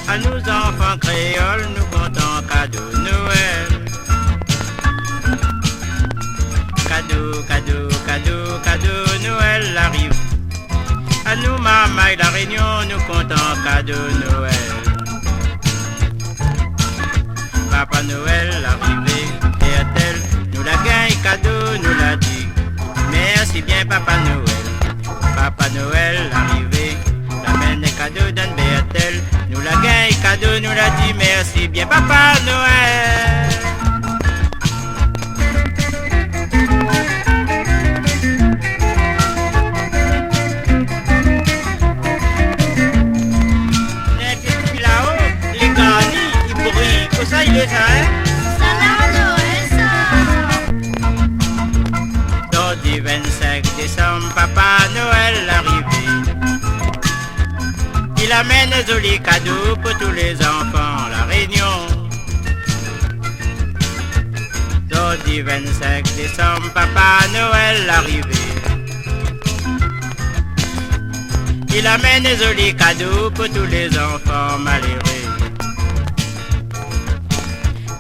À nous enfants créoles, nous comptons cadeau Noël. Cadeau, cadeau, cadeau, cadeau, Noël arrive. À nous maman et la Réunion, nous comptons cadeau Noël. Papa Noël arrivé, Béatel, nous la gagne cadeau, nous l'a dit. Merci bien Papa Noël. Papa Noël arrivé, l'amène des cadeaux dans Béatel. Nous la gagne cadeau, nous l'a dit. Merci bien Papa Noël. Ça il est ça, hein? Ça va Noël, ça. Dans du 25 décembre, Papa Noël arrivé. Il amène des jolis cadeaux pour tous les enfants, la Réunion. Dans du 25 décembre, Papa Noël arrivé. Il amène des jolis cadeaux pour tous les enfants malheureux.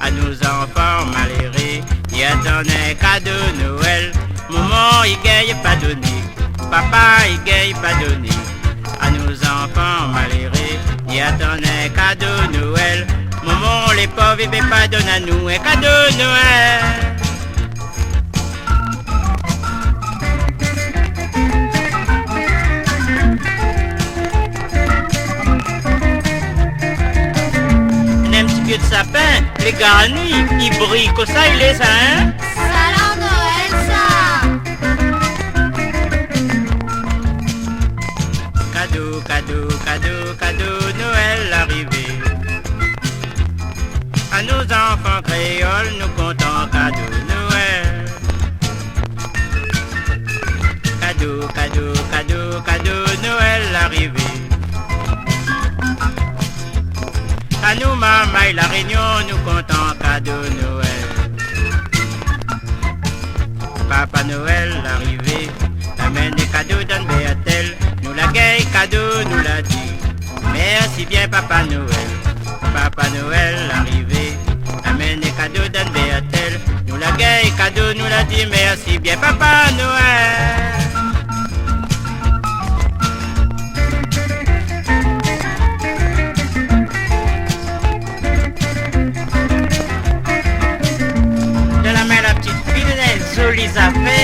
À nos enfants malheureux, il a donné cadeau Noël. Maman, il gagne pas donné. Papa, il gagne pas donné. À nos enfants malheureux, il a donné cadeau Noël. Maman, les pauvres, il ne pas donner à nous un cadeau Noël. De sapin, les garnis, ils brillent comme ça, il est ça, hein? Ça Noël, ça. Cadeau, cadeau, cadeau, cadeau, Noël arrivé. À nos enfants créoles, nous comptons cadeau Noël. Cadeau, cadeau, cadeau, cadeau, Noël arrivé. À nous, maman et la Réunion, nous comptons cadeau Noël. Papa Noël arrivé, amène des cadeaux dans Béatel. Nous la gagne cadeau, nous l'a dit. Merci bien Papa Noël. Papa Noël arrivé, amène des cadeaux dans Béatel. Nous la gagne cadeau, nous l'a dit. Merci bien Papa Noël. Jolis affaires.